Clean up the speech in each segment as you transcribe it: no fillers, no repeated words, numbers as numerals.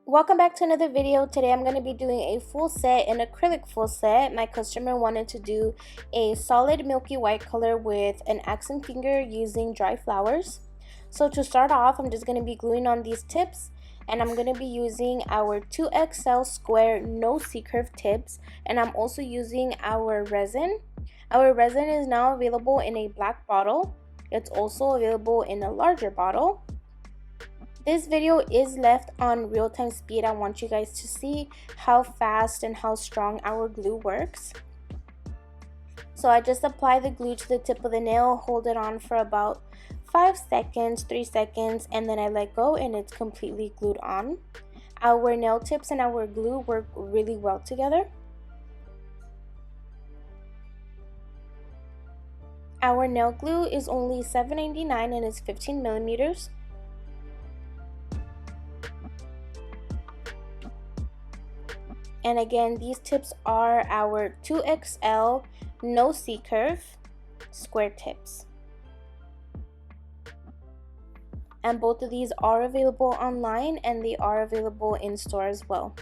Welcome back to another video. Today I'm going to be doing a full set, an acrylic full set. My customer wanted to do a solid milky white color with an accent finger using dry flowers. So to start off, I'm just going to be gluing on these tips, and I'm going to be using our 2XL square no C-curve tips, and I'm also using our resin. Our resin is now available in a black bottle. It's also available in a larger bottle. This video is left on real-time speed. I want you guys to see how fast and how strong our glue works. So I just apply the glue to the tip of the nail, hold it on for about 5 seconds, 3 seconds, and then I let go and it's completely glued on. Our nail tips and our glue work really well together. Our nail glue is only $7.99 and it's 15 millimeters. And again, these tips are our 2XL no C-curve square tips. And both of these are available online and they are available in store as well.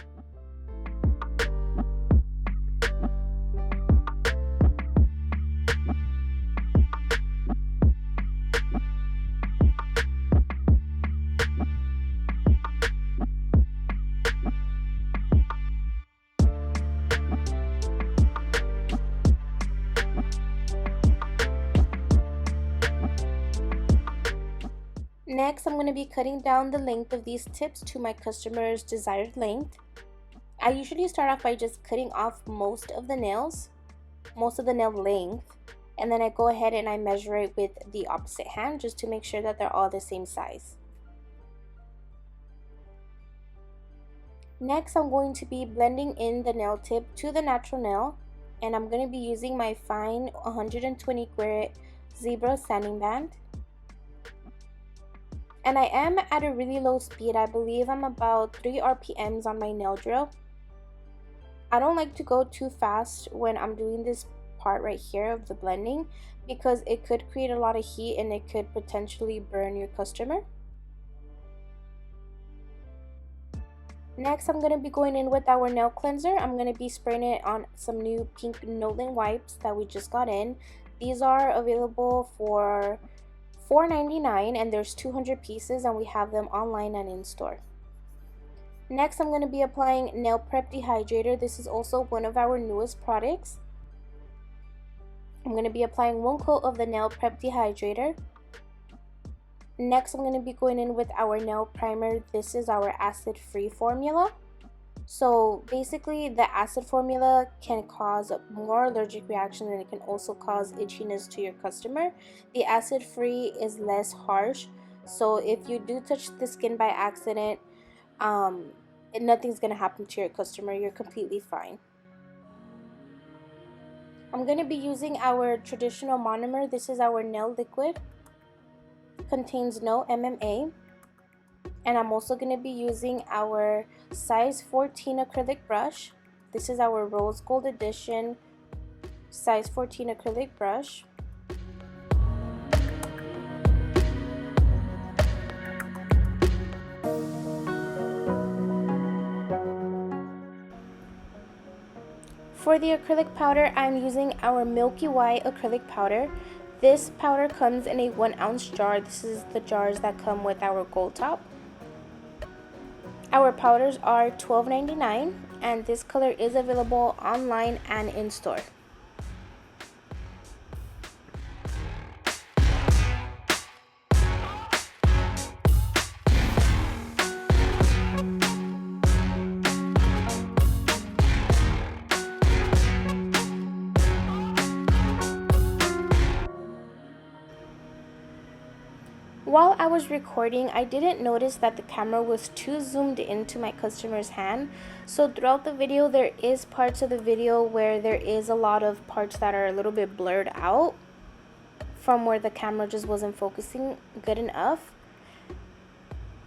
Next, I'm going to be cutting down the length of these tips to my customer's desired length. I usually start off by just cutting off most of the nail length, and then I go ahead and I measure it with the opposite hand just to make sure that they're all the same size. Next, I'm going to be blending in the nail tip to the natural nail, and I'm going to be using my fine 120 grit zebra sanding band. And I am at a really low speed. I believe I'm about 3 RPMs on my nail drill. I don't like to go too fast when I'm doing this part right here of the blending because it could create a lot of heat and it could potentially burn your customer. Next, I'm going to be going in with our nail cleanser. I'm going to be spraying it on some new pink Nolan wipes that we just got in. These are available for $4.99 and there's 200 pieces and we have them online and in store. Next, I'm going to be applying Nail Prep Dehydrator. This is also one of our newest products. I'm going to be applying 1 coat of the Nail Prep Dehydrator. Next, I'm going to be going in with our nail primer. This is our acid-free formula. So basically, the acid formula can cause more allergic reaction and it can also cause itchiness to your customer. The acid-free is less harsh, so if you do touch the skin by accident, nothing's gonna happen to your customer. You're completely fine. I'm gonna be using our traditional monomer. This is our nail liquid. Contains no MMA. And I'm also going to be using our size 14 acrylic brush. This is our Rose Gold Edition size 14 acrylic brush. For the acrylic powder, I'm using our Milky White acrylic powder. This powder comes in a 1 ounce jar. This is the jars that come with our gold top. Our powders are $12.99 and this color is available online and in store. While I was recording, I didn't notice that the camera was too zoomed into my customer's hand. So throughout the video, there is parts of the video where there is a lot of parts that are a little bit blurred out from where the camera just wasn't focusing good enough.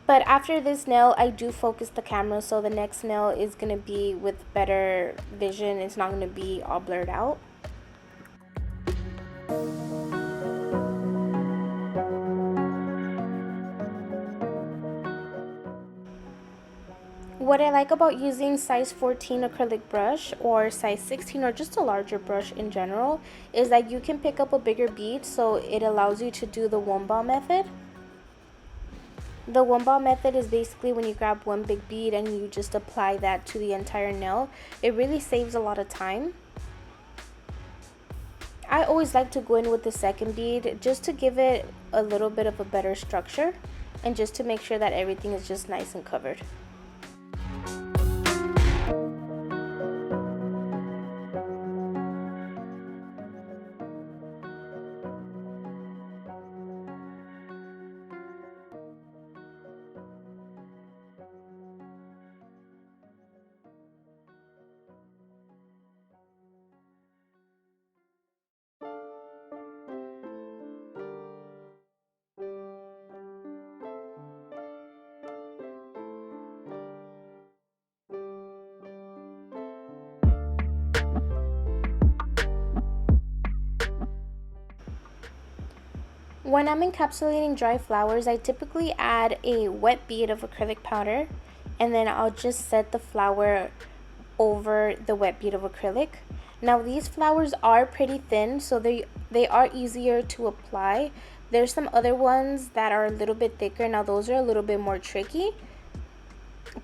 But after this nail, I do focus the camera, so the next nail is going to be with better vision. It's not going to be all blurred out. What I like about using size 14 acrylic brush or size 16 or just a larger brush in general is that you can pick up a bigger bead, so it allows you to do the one ball method. The one ball method is basically when you grab one big bead and you just apply that to the entire nail. It really saves a lot of time. I always like to go in with the second bead just to give it a little bit of a better structure and just to make sure that everything is just nice and covered. When I'm encapsulating dry flowers, I typically add a wet bead of acrylic powder, and then I'll just set the flower over the wet bead of acrylic. Now these flowers are pretty thin, so they are easier to apply. There's some other ones that are a little bit thicker. Now those are a little bit more tricky,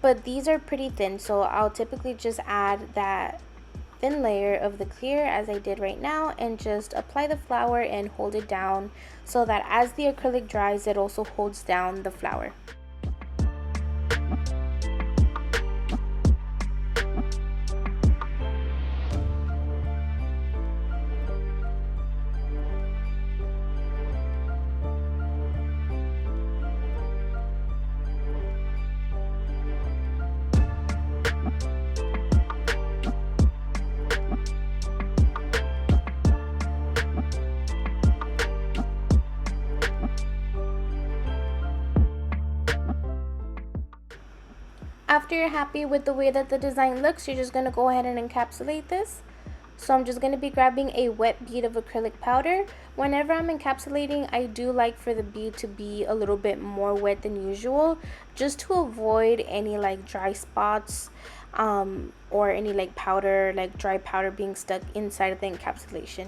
but these are pretty thin, so I'll typically just add that thin layer of the clear as I did right now and just apply the flower and hold it down so that as the acrylic dries, it also holds down the flower. After you're happy with the way that the design looks, you're just going to go ahead and encapsulate this. So I'm just going to be grabbing a wet bead of acrylic powder. Whenever I'm encapsulating, I do like for the bead to be a little bit more wet than usual, just to avoid any like dry spots or any like powder, like dry powder being stuck inside of the encapsulation.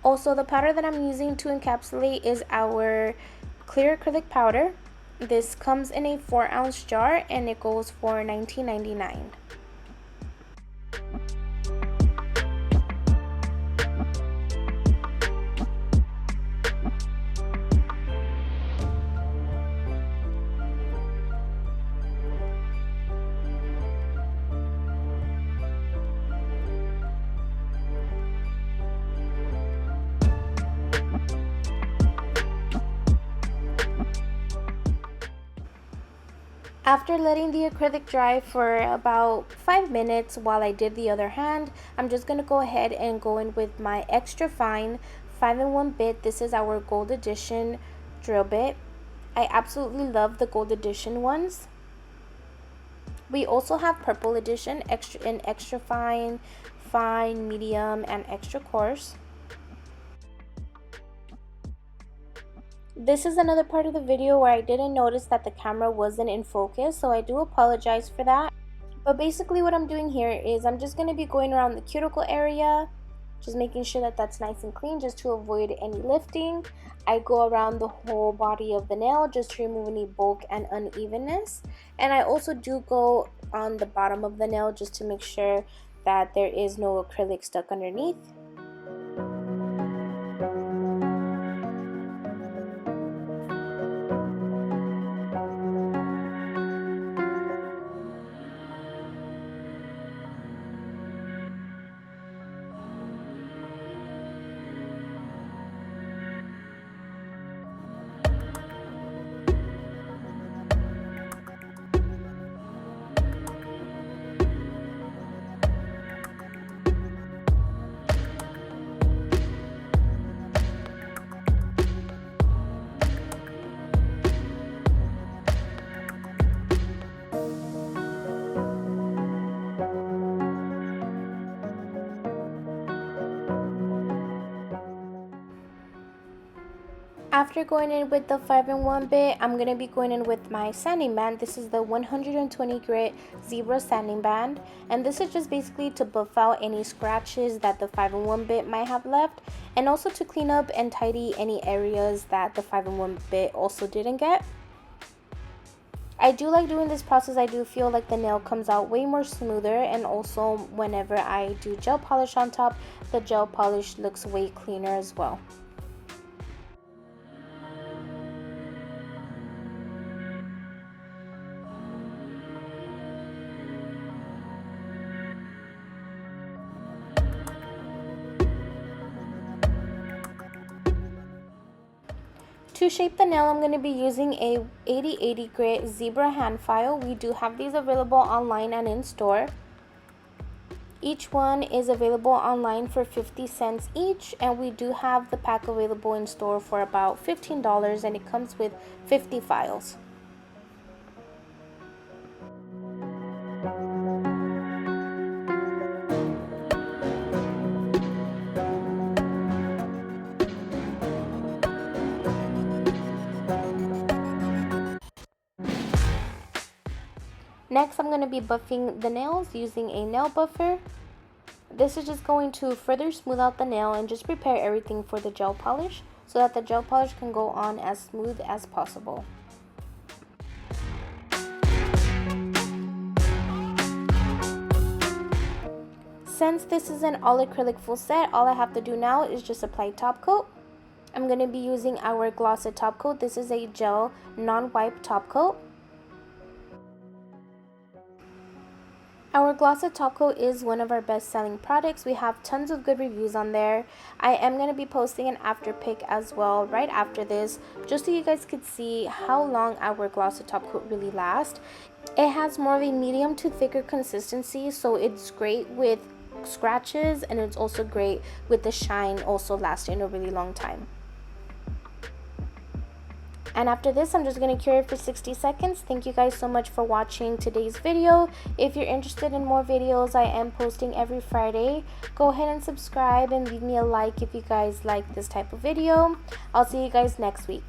Also, the powder that I'm using to encapsulate is our clear acrylic powder. This comes in a 4-ounce jar and it goes for $19.99. After letting the acrylic dry for about 5 minutes while I did the other hand, I'm just going to go ahead and go in with my extra fine 5-in-1 bit. This is our gold edition drill bit. I absolutely love the gold edition ones. We also have purple edition, extra fine, fine, medium, and extra coarse. This is another part of the video where I didn't notice that the camera wasn't in focus, so I do apologize for that. But basically what I'm doing here is I'm just going to be going around the cuticle area, just making sure that that's nice and clean just to avoid any lifting. I go around the whole body of the nail just to remove any bulk and unevenness. And I also do go on the bottom of the nail just to make sure that there is no acrylic stuck underneath. After going in with the 5-in-1 bit, I'm going to be going in with my sanding band. This is the 120 grit zebra sanding band, and this is just basically to buff out any scratches that the 5-in-1 bit might have left, and also to clean up and tidy any areas that the 5-in-1 bit also didn't get. I do like doing this process. I do feel like the nail comes out way more smoother, and also whenever I do gel polish on top, the gel polish looks way cleaner as well. To shape the nail, I'm going to be using a 80/80 grit zebra hand file. We do have these available online and in store. Each one is available online for 50 cents each, and we do have the pack available in store for about $15, and it comes with 50 files. Next, I'm going to be buffing the nails using a nail buffer. This is just going to further smooth out the nail and just prepare everything for the gel polish so that the gel polish can go on as smooth as possible. Since this is an all acrylic full set, all I have to do now is just apply top coat. I'm going to be using our glossy top coat. This is a gel non-wipe top coat. Our glossy top coat is one of our best selling products. We have tons of good reviews on there. I am going to be posting an after pic as well right after this, just so you guys could see how long our glossy top coat really lasts. It has more of a medium to thicker consistency, so it's great with scratches, and it's also great with the shine also lasting a really long time. And after this, I'm just going to cure it for 60 seconds. Thank you guys so much for watching today's video. If you're interested in more videos, I am posting every Friday. Go ahead and subscribe and leave me a like if you guys like this type of video. I'll see you guys next week.